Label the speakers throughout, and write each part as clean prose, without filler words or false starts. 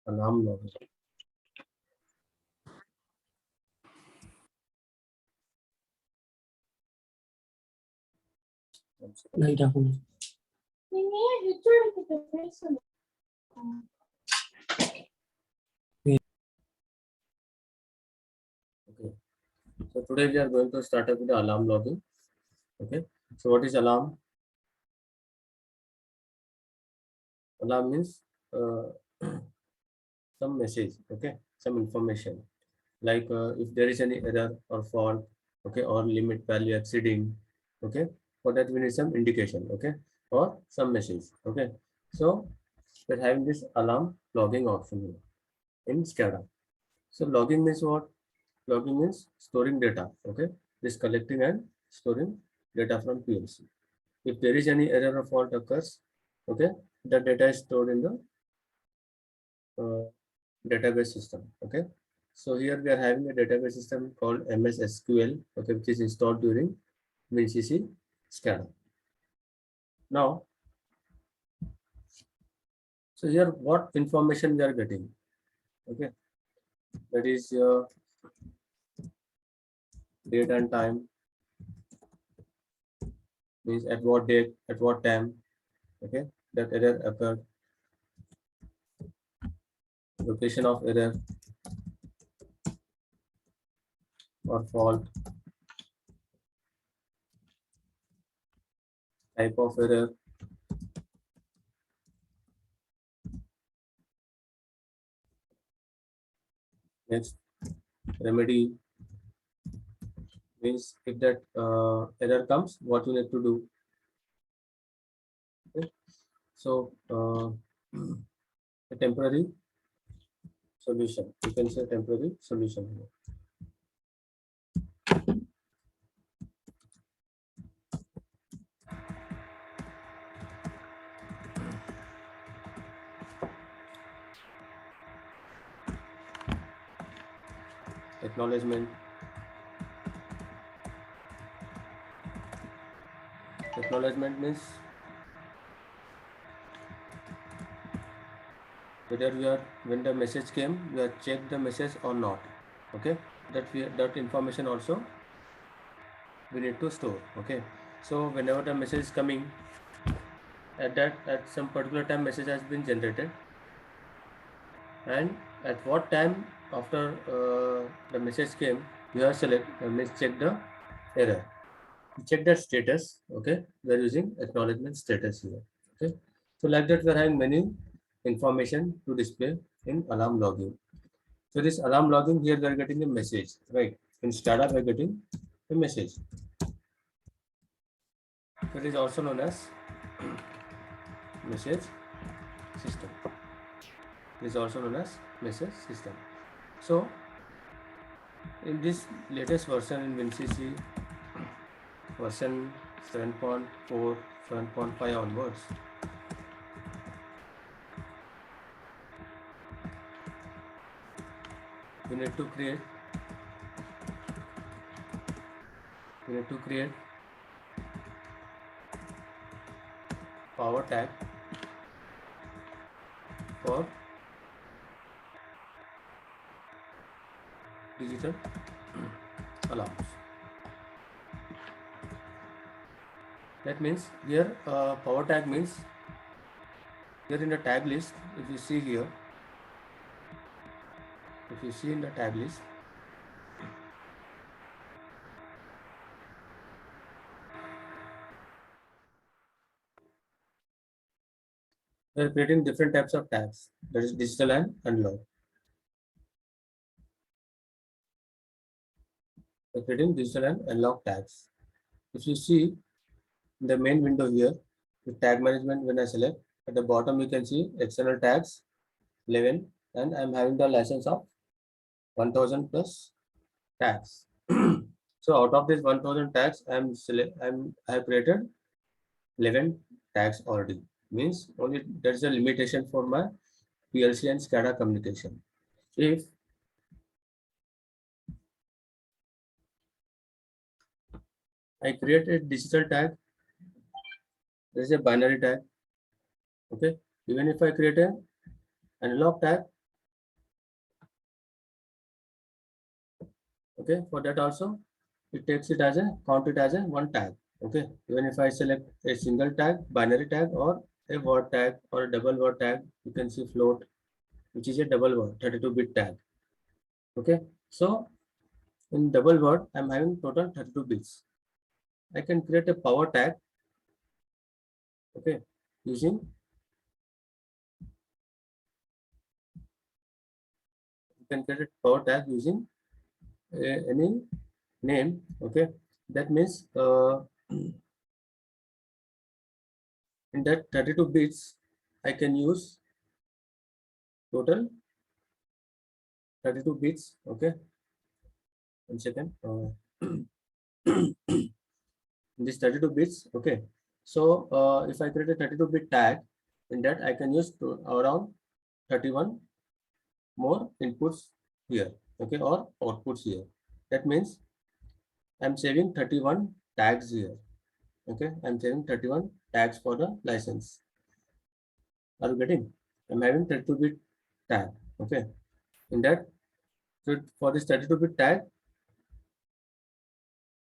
Speaker 1: alarm logging.
Speaker 2: Light off.
Speaker 1: Okay. So today we are going to start up with the alarm logging. Okay. So what is alarm? Alarm means some message. Okay. Some information like if there is any error or fault. Okay. Or limit value exceeding. Okay. For that we need some indication. Okay. Or some message. Okay. So we're having this alarm logging option here in SCADA. So logging means what? Logging means storing data. Okay. This collecting and storing data from PLC. If there is any error or fault occurs, okay, the data is stored in the database system. Okay. So here we are having a database system called MS SQL, okay, which is installed during WINCC SCADA. Now, so here what information we are getting? Okay, that is date and time, means at what date, at what time, okay, that error occurred, location of error or fault, type of error, next remedy, means if that error comes, what you need to do. Okay. So a temporary solution, you can say temporary solution here. Acknowledgement. Acknowledgement means whether you are, when the message came, you have checked the message or not. Okay, that information also we need to store. Okay, so whenever the message is coming, at some particular time message has been generated, and at what time after the message came, you have check the error, check the status. Okay, we are using acknowledgement status here. Okay, so like that we are having many information to display in alarm logging. So this alarm logging, here we are getting a message, right? In SCADA we are getting a message. That is also known as message system. It is also known as message system. So in this latest version in WINCC version 7.4, 7.5 onwards, we need to create power tag for digital alarms. That means here power tag means here in the tag list, if you see here, if you see in the tag list, we are creating different types of tags, that is digital and analog. We are creating digital and analog tags. If you see in the main window here, the tag management, when I select, at the bottom you can see external tags 11, and I'm having the license of 1000 plus tags. So out of this 1000 tags, I have created 11 tags already. Means only there is a limitation for my PLC and SCADA communication. If I create a digital tag, there is a binary tag. Okay, even if I create an analog tag, Okay, for that also it takes it as a count it as a one tag. Okay, even if I select a single tag, binary tag, or a word tag or a double word tag, you can see float, which is a double word 32-bit tag. Okay, so in double word I'm having total 32 bits. I can create a power tag. Okay, using you can create a power tag using any name. Okay, that means in that 32 bits I can use total 32 bits. Okay, 1 second. This 32 bits. Okay, so if I create a 32-bit tag, in that I can use around 31 more inputs here. Okay, or outputs here. That means I'm saving 31 tags here. Okay, I'm saving 31 tags for the license. Are you getting? I'm having 32-bit tag. Okay, in that, so for this 32-bit tag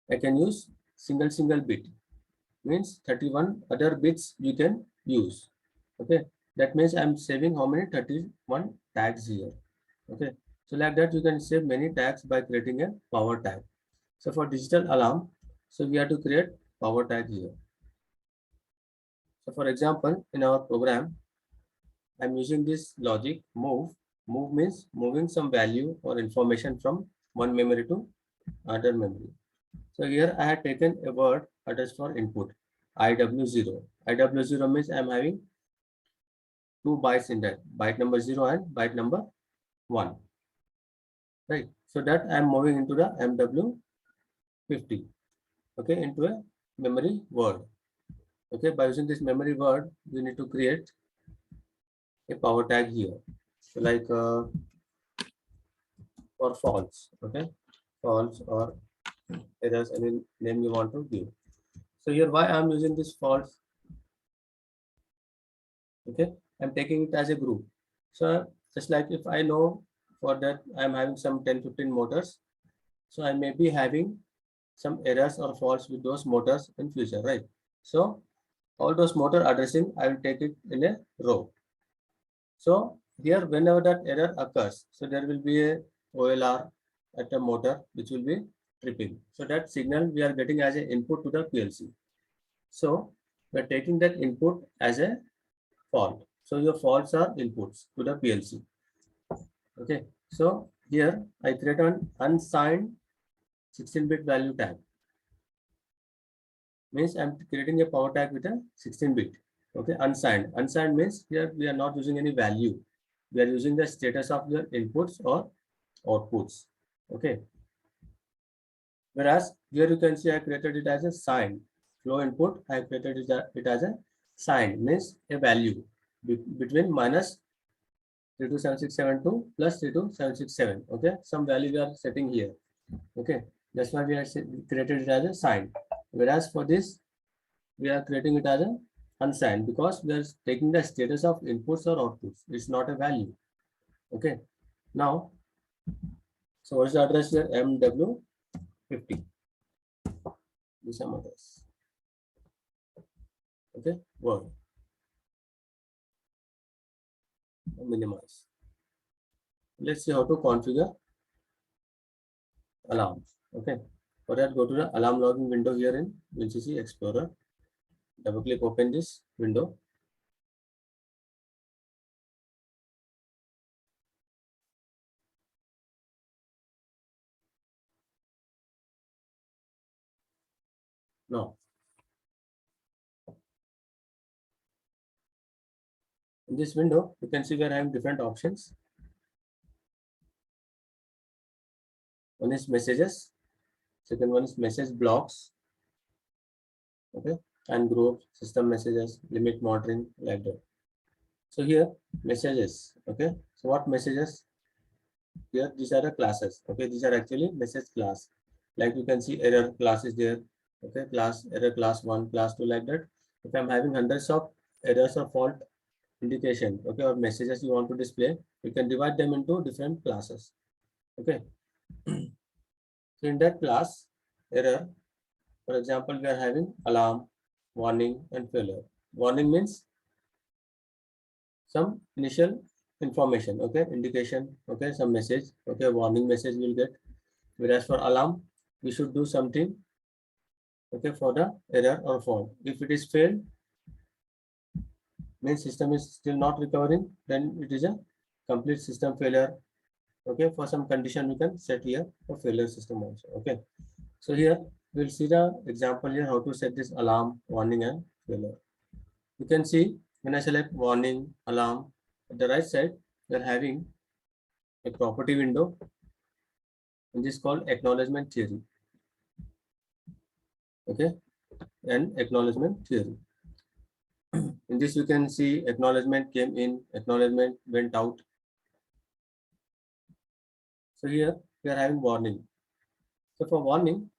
Speaker 1: I can use single bit, means 31 other bits you can use. Okay, that means I'm saving how many? 31 tags here. Okay, so like that you can save many tags by creating a power tag. So for digital alarm, so we have to create power tag here. So for example, in our program I'm using this logic move. Move means moving some value or information from one memory to other memory. So here I have taken a word address for input, IW0. IW0 means I'm having two bytes in that, byte number 0 and byte number 1. Right. So that I'm moving into the MW50. Okay, into a memory word. Okay, by using this memory word, we need to create a power tag here. So like for false. Okay, false or errors, any name you want to give. So here why I'm using this false. Okay, I'm taking it as a group. So just like if I know for that I'm having some 10-15 motors, so I may be having some errors or faults with those motors in future, right? So all those motor addressing I will take it in a row. So here whenever that error occurs, so there will be a OLR at a motor which will be tripping. So that signal we are getting as an input to the PLC. So we are taking that input as a fault. So your faults are inputs to the PLC. Okay. So here I create an unsigned 16-bit value tag. Means I'm creating a power tag with a 16-bit. Okay. Unsigned. Unsigned means here we are not using any value. We are using the status of your inputs or outputs. Okay. Whereas here you can see I created it as a signed. Flow input, I created it as a signed, means a value between minus 327672 plus 32767. Okay, some value we are setting here. Okay, that's why we are created it as a sign. Whereas for this, we are creating it as a unsigned because we are taking the status of inputs or outputs. It's not a value. Okay, now, so what is the address here? MW50. This some address. Okay, word. Minimize. Let's see how to configure alarms. Okay, for that, go to the alarm logging window here in WINCC Explorer. Double click, open this window. Now, in this window, you can see where I have different options. One is messages, second one is message blocks, okay, and group, system messages, limit monitoring, like that. So here, messages, okay. So what messages? Here, these are the classes, okay. These are actually message class. Like you can see, error class is there, okay. Class error class 1, class 2, like that. If I'm having hundreds of errors or fault indication, okay, or messages you want to display, you can divide them into different classes, okay. So in that class, error, for example, we are having alarm, warning, and failure. Warning means some initial information, okay, indication, okay, some message, okay, warning message will get. Whereas for alarm, we should do something, okay, for the error or fault. If it is failed, means system is still not recovering, then it is a complete system failure. Okay, for some condition we can set here for failure system also. Okay, so here we'll see the example here how to set this alarm, warning, and failure. You can see when I select warning, alarm, at the right side we are having a property window, and this is called acknowledgement theory. Okay, and acknowledgement theory. In this you can see acknowledgement came in, acknowledgement went out. So here we are having warning. So for warning,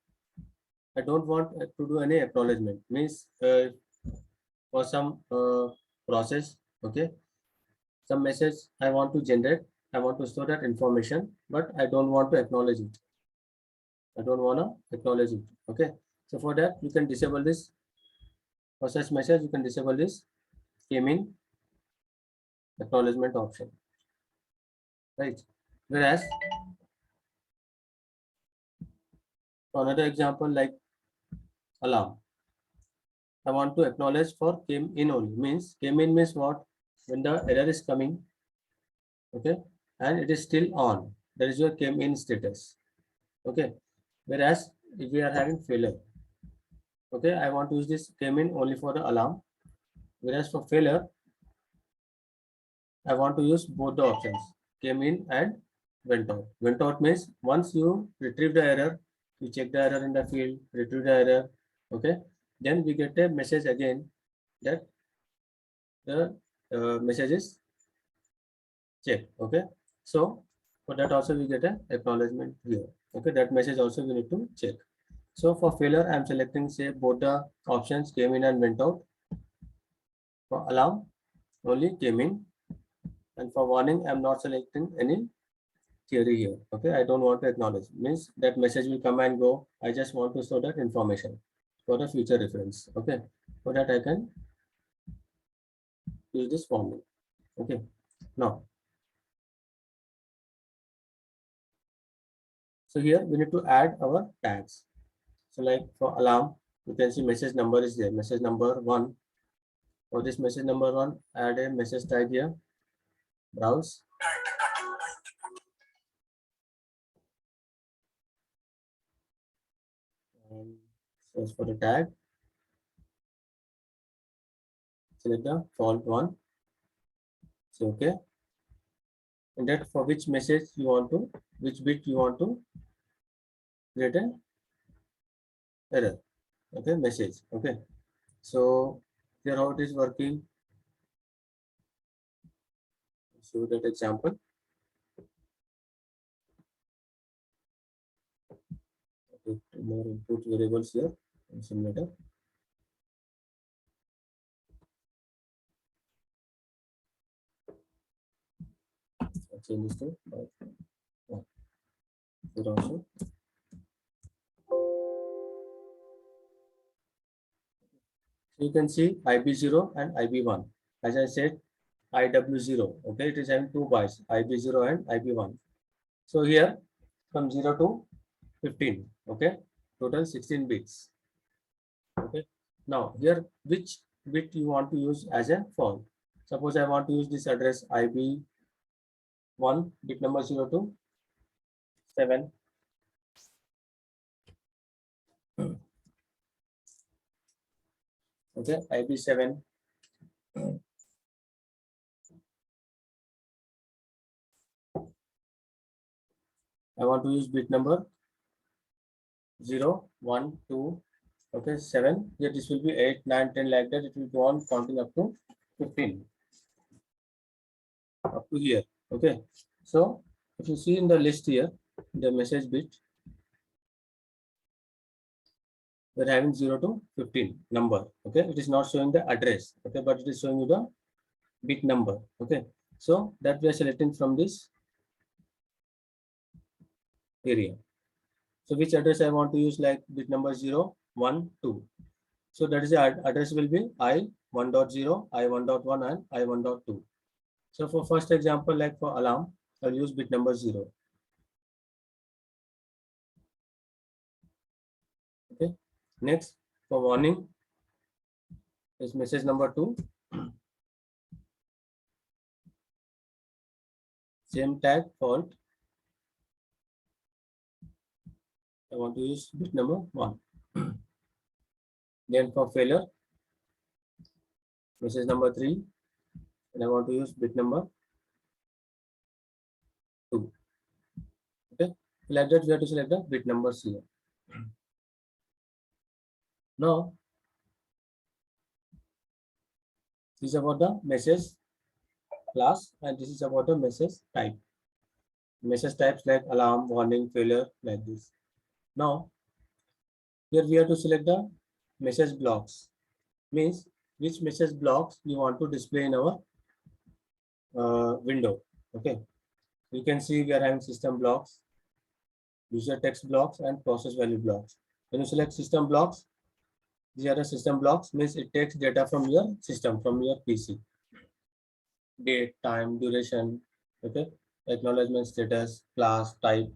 Speaker 1: I don't want to do any acknowledgement. Means for some process, okay, some message I want to generate, I want to store that information, but I don't want to acknowledge it. I don't want to acknowledge it. Okay, so for that you can disable this. For such message, you can disable this came in acknowledgement option, right? Whereas for another example like alarm, I want to acknowledge for came in only. Means came in means what? When the error is coming, okay, and it is still on. That is your came in status. Okay. Whereas if we are having failure, okay, I want to use this came in only for the alarm. Whereas for failure, I want to use both the options, came in and went out. Went out means once you retrieve the error, you check the error in the field, retrieve the error, okay, then we get a message again that the message is checked. Okay, so for that also we get a acknowledgement here. Okay, that message also we need to check. So for failure, I am selecting say both the options came in and went out. For alarm, only came in, and for warning, I am not selecting any theory here. Okay, I don't want to acknowledge. Means that message will come and go. I just want to store that information for the future reference. Okay, for that I can use this warning. Okay, now so here we need to add our tags. So like for alarm, you can see message number is there. Message number 1. For this message number 1, add a message tag here. Browse. And search for the tag. Select the fault 1. So okay. And that for which message you want to, which bit you want to create an error. Okay, message. Okay. So here how it is working. Show that example. Put more input variables here in simulator. I'll change this to 1. Here also. So you can see IB0 and IB1. As I said, IW0. Okay, it is having 2 bytes, IB0 and IB1. So here from 0 to 15. Okay, total 16 bits. Okay, now here which bit you want to use as a fault? Suppose I want to use this address IB1 bit number 0 to 7. Okay, IB7. I want to use bit number 0, 1, 2, okay, 7. Here this will be 8, 9, 10 like that. It will go on counting up to 15. Up to here. Okay. So if you see in the list here, the message bit, we're having 0 to 15 number. Okay. It is not showing the address. Okay, but it is showing you the bit number. Okay. So that we are selecting from this area. So which address I want to use, like bit number 0, 1, 2. So that is the address will be I1.0, I1.1 and I1.2. So for first example, like for alarm, I'll use bit number 0. Okay. Next, for warning is message number 2. Same tag fault. I want to use bit number 1. Then for failure, message number 3, and I want to use bit number 2. Okay. Like that, we have to select the bit numbers here. Now, this is about the message class, and this is about the message type. Message types like alarm, warning, failure, like this. Now, here we have to select the message blocks. Means which message blocks you want to display in our window. Okay. You can see we are having system blocks, user text blocks, and process value blocks. When you select system blocks, these are the system blocks. Means it takes data from your system, from your PC. Date, time, duration, okay, acknowledgement status, class, type.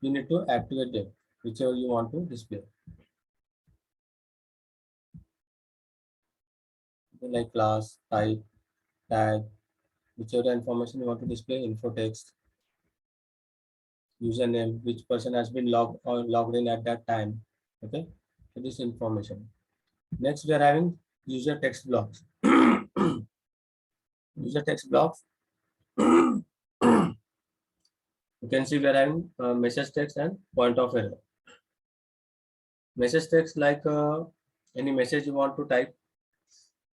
Speaker 1: You need to activate them, whichever you want to display. Okay, like class, type, tag, whichever information you want to display, info text, username, which person has been logged in at that time. Okay, so this information. Next, we are having user text blocks. User text blocks. You can see we are having message text and point of error. Message text, like any message you want to type.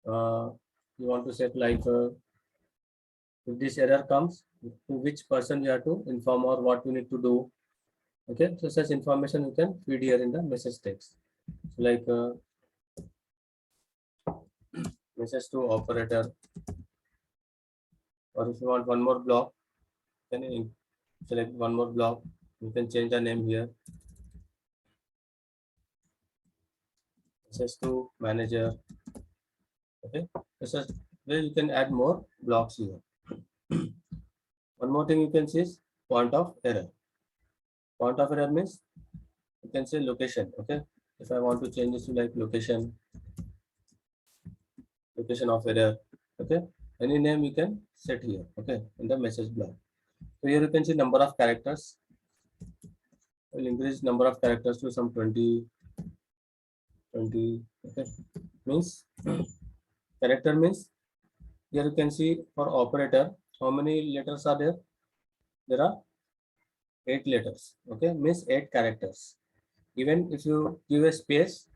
Speaker 1: You want to set like if this error comes, to which person you have to inform or what you need to do. Okay, so such information you can feed here in the message text. So like message to operator, or if you want one more block, then you select one more block. You can change the name here. Message to manager. Okay, so where you can add more blocks here. One more thing you can see is point of error. Point of error means you can say location. Okay, if I want to change this to like location of error. Okay, any name you can set here. Okay, in the message block. So here you can see number of characters. We'll increase number of characters to some 20. Okay, means character means here you can see for operator how many letters are there. There are 8 letters. Okay, means 8 characters. Even if you give a space,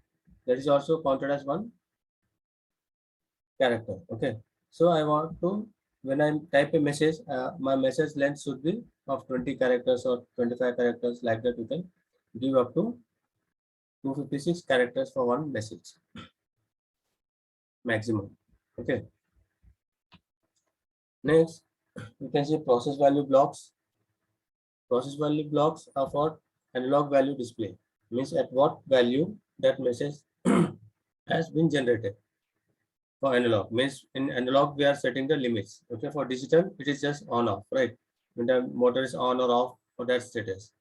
Speaker 1: that is also counted as one character. Okay, so I want to, when I type a message, my message length should be of 20 characters or 25 characters. Like that, you can give up to 256 characters for one message maximum. Okay, next you can see process value blocks. Process value blocks are for analog value display, means at what value that message has been generated. For analog means in analog we are setting the limits. Okay, for digital it is just on off, right? When the motor is on or off for that status.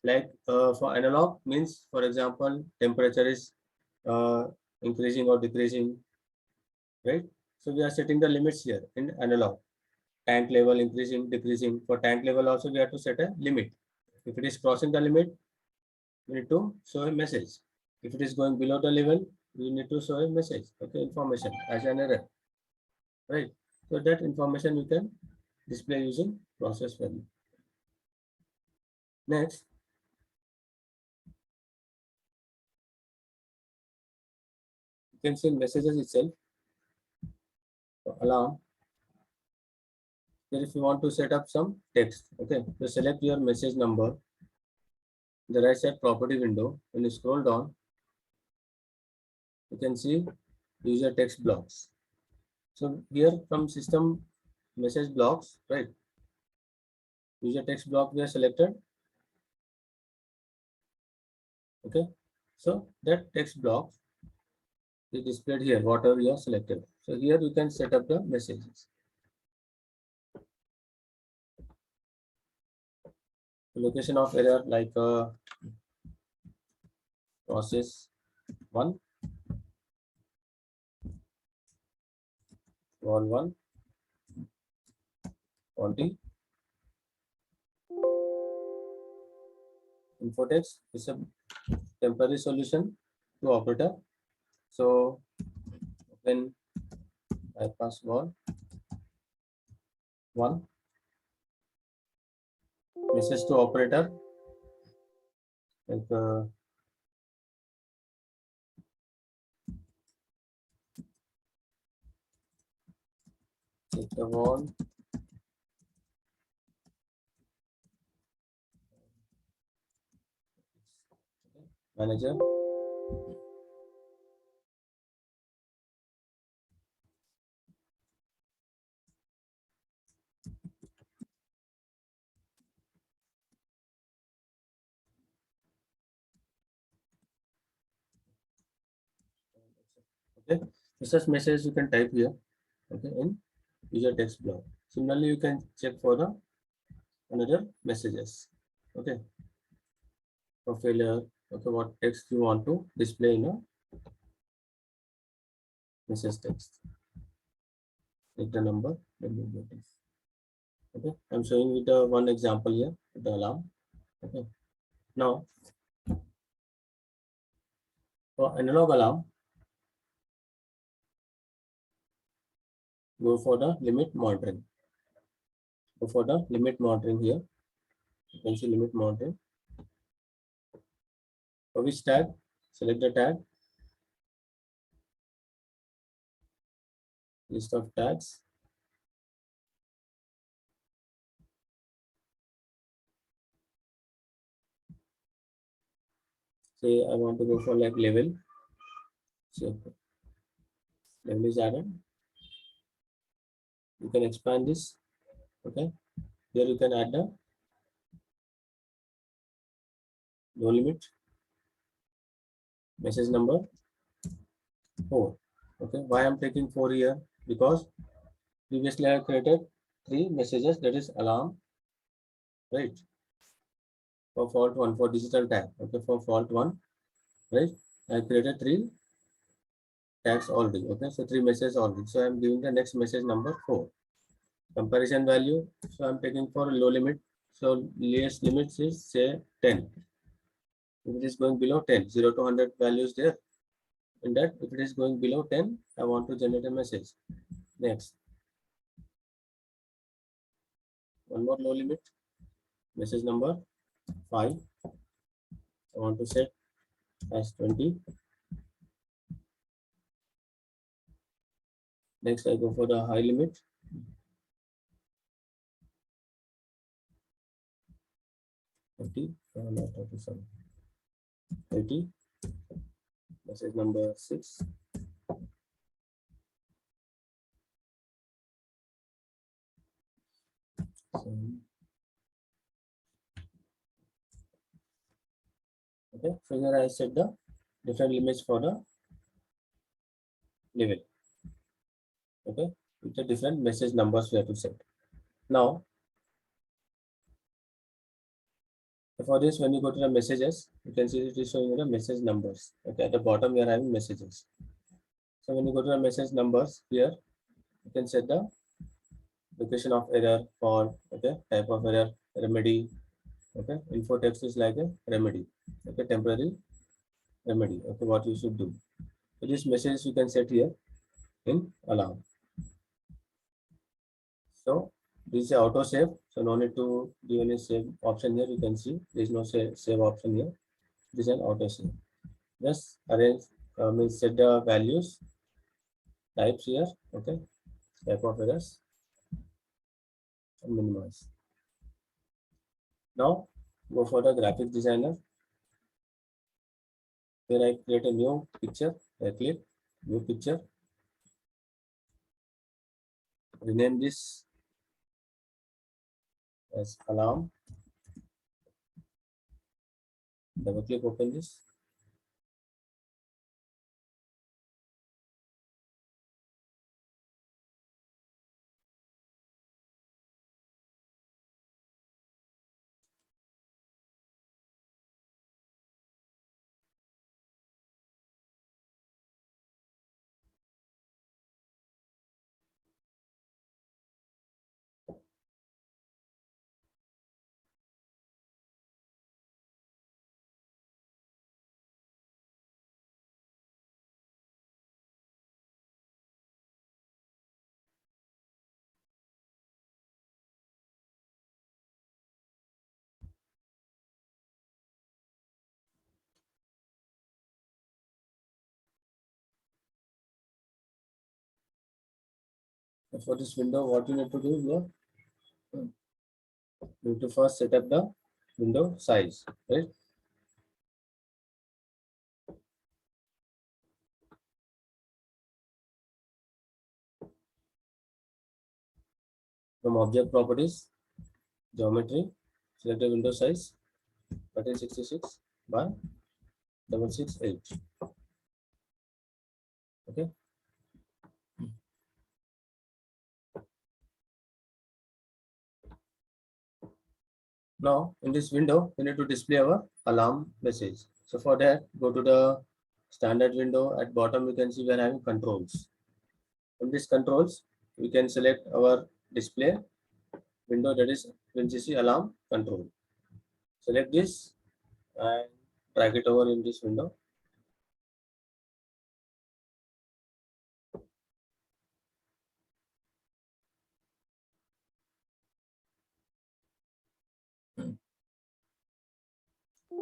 Speaker 1: Like for analog means, for example, temperature is uh, increasing or decreasing, right? So we are setting the limits here in analog. Tank level increasing, decreasing. For tank level also we have to set a limit. If it is crossing the limit, we need to show a message. If it is going below the level, we need to show a message. Okay, information as an error, right? So that information you can display using process value. Next, you can see messages itself. So alarm. Here if you want to set up some text, okay, so select your message number. The right side property window, when you scroll down, you can see user text blocks. So here from system message blocks, right? User text block we are selected. Okay, so that text block is displayed here, whatever you have selected. So here you can set up the messages. The location of error like process 1, wall 1, quantity, info text is a temporary solution to operator. So when bypass wall 1, message to operator like check the wall manager. Okay, such message you can type here. Okay, in user text block. Similarly, you can check for the another messages. Okay, for failure. Okay, what text you want to display in a message text. Take the number. Then you get it. Okay, I'm showing with the one example here with the alarm. Okay, now for analog alarm, go for the limit monitoring. Go for the limit monitoring here. You can see limit monitoring. For which tag? Select the tag. List of tags. Say I want to go for like level. So level is added. You can expand this. Okay. Here you can add the no limit message number 4. Okay. Why I'm taking 4 here? Because previously I created 3 messages, that is alarm, right? For fault 1 for digital tag. Okay. For fault 1, right? I created 3 tags already. Okay. So 3 messages already. So I'm giving the next message number 4. Comparison value. So I'm taking for low limit. So least limits is say 10. If it is going below 10, 0 to 100 values there. In that, if it is going below 10, I want to generate a message. Next, one more low limit, message number 5. I want to set as 20. Next, I go for the high limit. 30, not 37. 30, message number 6. So, okay, so here I set the different limits for the level. Okay, with the different message numbers we have to set. Now, for this, when you go to the messages, you can see it is showing the message numbers. Okay, at the bottom we are having messages. So when you go to the message numbers here, you can set the location of error, fault, okay, type of error, remedy, okay, info text is like a remedy, okay, temporary remedy, okay, what you should do. So this message you can set here in alarm. So this is auto save, so no need to give any save option here. You can see there is no save option here. This is an auto save. Just arrange, means set the values, types here, okay, type of errors, and minimize. Now go for the graphic designer. Here I create a new picture. I click new picture. Rename this as alarm. Double click, open this. For this window, what you need to do here, you need to first set up the window size, right? From object properties, geometry, select the window size 1366 by 768. Okay. Now in this window, we need to display our alarm message. So for that, go to the standard window. At bottom, you can see we are having controls. From these controls, we can select our display window, that is WINCC alarm control. Select this and drag it over in this window.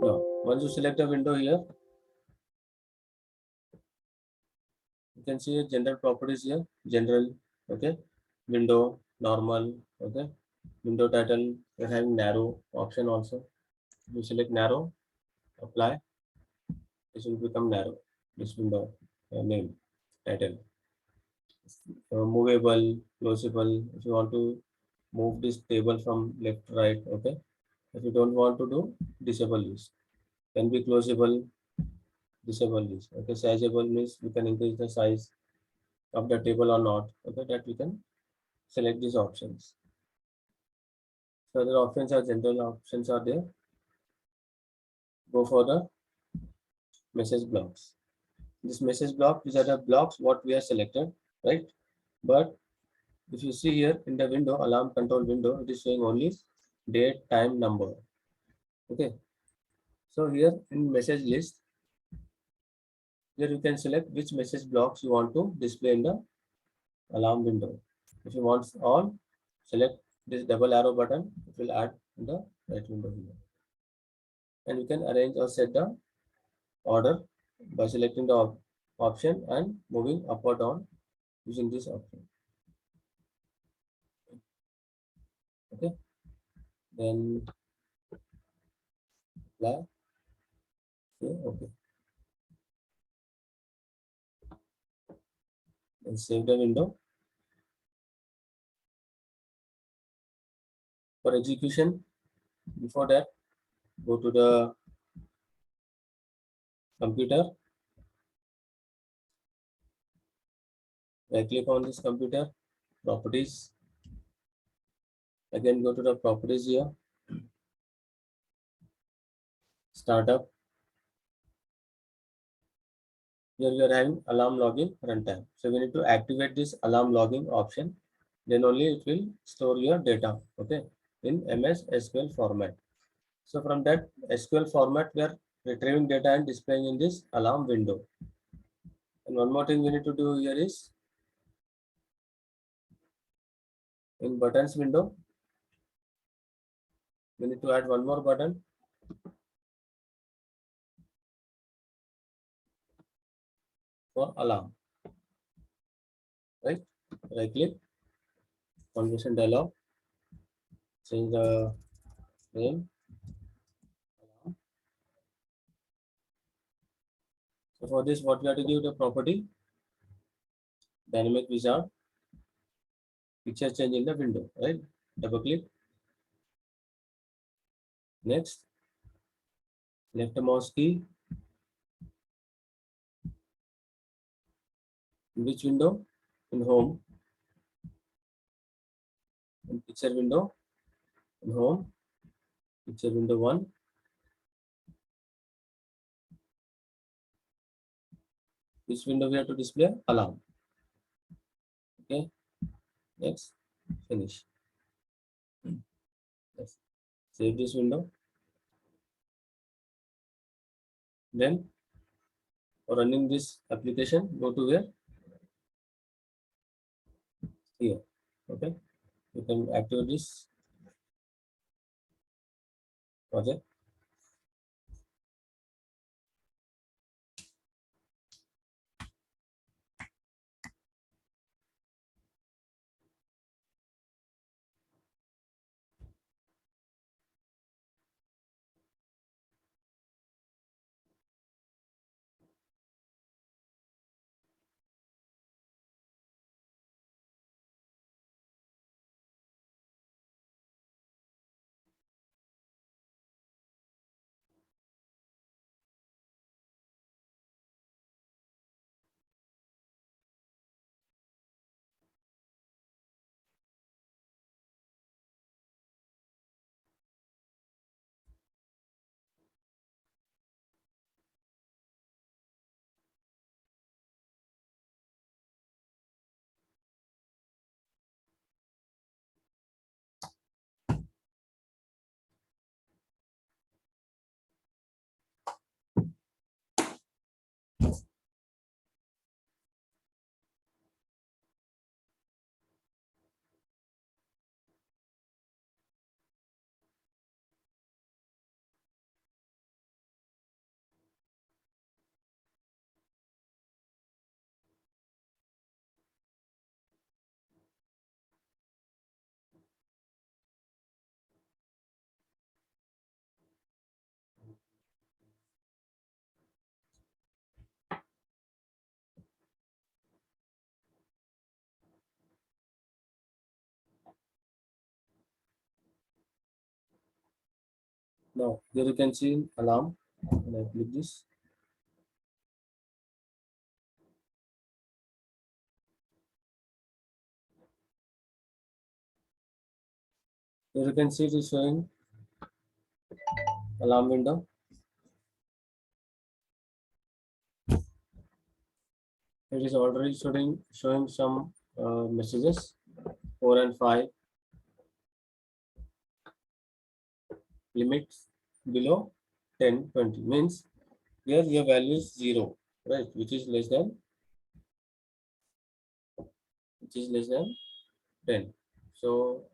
Speaker 1: Now, once you select a window here, you can see general properties here. General, okay. Window, normal, okay. Window title, we're having narrow option also. You select narrow, apply. This will become narrow. This window name, title. Movable, closable. If you want to move this table from left to right, okay. If you don't want to do, disable this. Can be closable, disable this. Okay, sizeable means we can increase the size of the table or not. Okay, that we can select these options. So other options are general options are there. Go for the message blocks. This message block, these are the blocks what we have selected, right? But if you see here in the window, alarm control window, it is showing only date, time, number. Okay. So here in message list, here you can select which message blocks you want to display in the alarm window. If you want all, select this double arrow button. It will add in the right window here. And you can arrange or set the order by selecting the option and moving up or down using this option. Okay. Then apply. Okay. Then save the window. For execution, before that, go to the computer. Right click on this computer, properties. Again, go to the properties here, startup. Here we are having alarm logging runtime. So we need to activate this alarm logging option. Then only it will store your data, okay, in MS SQL format. So from that SQL format, we are retrieving data and displaying in this alarm window. And one more thing we need to do here is in buttons window, we need to add one more button for alarm, right? Right click, configuration dialog, change the name. So for this, what we have to give the property, dynamic wizard, picture change in the window, right? Double click, next, left mouse key, in which window? In home, in picture window, in home, picture window 1. This window we have to display alarm. Okay, next, finish. Yes. Save this window. Then for running this application, go to where? Here. Okay, you can activate this project. Now here you can see alarm. When I click this, here you can see it is showing alarm window. It is already showing some messages 4 and 5 limits below 10, 20 means here your value is 0, right, which is less than 10. So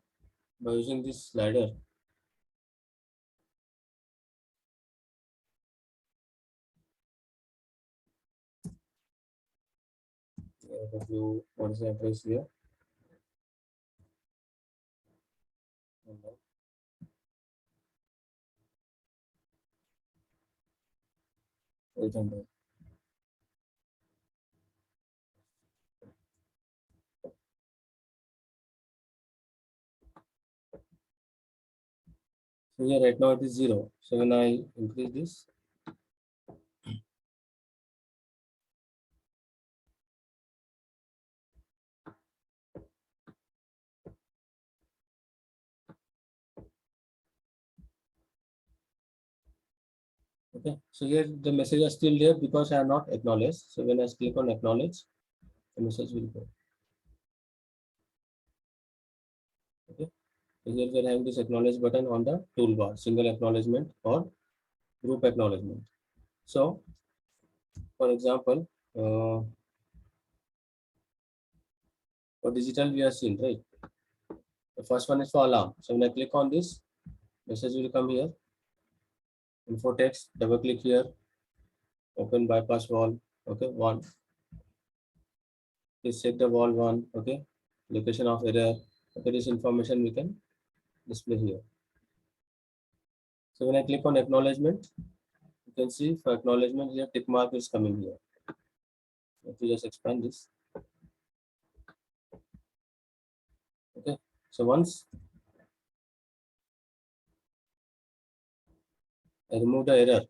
Speaker 1: by using this slider, what is the address here? And 800. So here right now it is 0. So when I increase this, okay. So here the message is still there because I have not acknowledged. So when I click on acknowledge, the message will go. Okay. So here we are having this acknowledge button on the toolbar, single acknowledgement or group acknowledgement. So for example, for digital we are seeing, right? The first one is for alarm. So when I click on this, message will come here. Info text, double click here, open bypass wall. Okay, one. Please check the wall one. Okay, location of error. Okay, this information we can display here. So when I click on acknowledgement, you can see for acknowledgement here tick mark is coming here. Let me just expand this. Okay, so once I remove the error,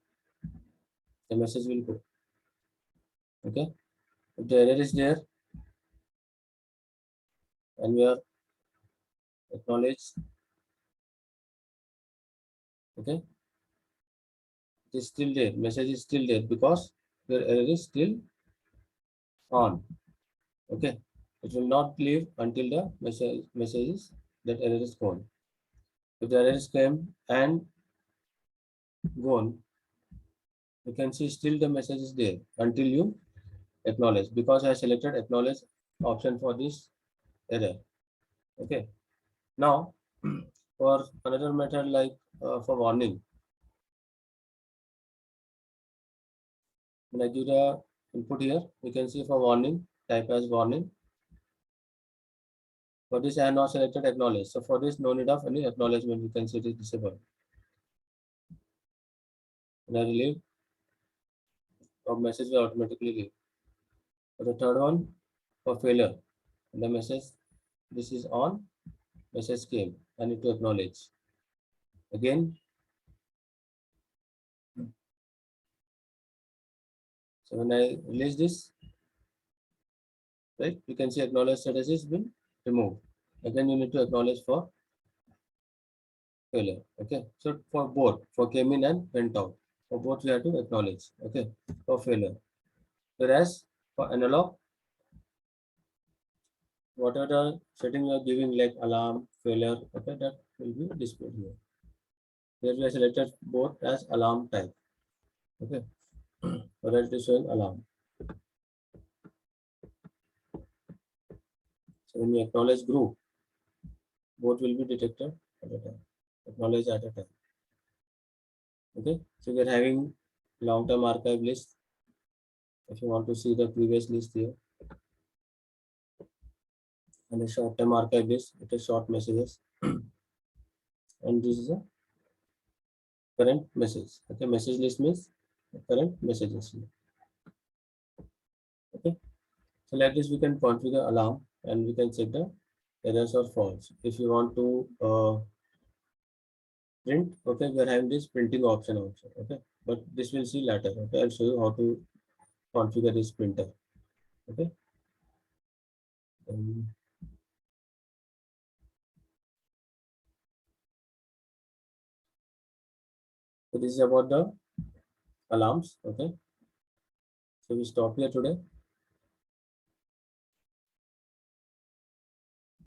Speaker 1: the message will go. Okay, if the error is there and we are acknowledged, okay, it is still there. Message is still there because your error is still on. Okay, it will not leave until the message is that error is gone. If the error is came and gone, you can see still the message is there until you acknowledge, because I selected acknowledge option for this error. Okay, now for another method like for warning, when I do the input here, you can see for warning, type as warning. For this I have not selected acknowledge, so for this no need of any acknowledgement, you can see it is disabled. When I relieve, or message will automatically leave. For the third one, for failure, the message, this is on, message came, I need to acknowledge. Again, so when I release this, right, you can see acknowledge status has been removed. Again, you need to acknowledge for failure. Okay, so for both, for came in and went out, for both we have to acknowledge. Okay, for failure. Whereas for analog, whatever the setting you are giving like alarm, failure, okay, that will be displayed here. Here we are selected both as alarm type. Okay, so that is showing alarm. So when we acknowledge group, both will be detected at a time. Acknowledge at a time. Okay, so we are having long-term archive list. If you want to see the previous list here, and the short-term archive list, it is short messages, and this is a current message. Okay, message list means current messages. Okay, so like this we can configure alarm and we can check the errors or faults. If you want to print. Okay, we are having this printing option also. Okay, but this we'll see later. Okay, I'll show you how to configure this printer. Okay. Um, so this is about the alarms. Okay, so we stop here today.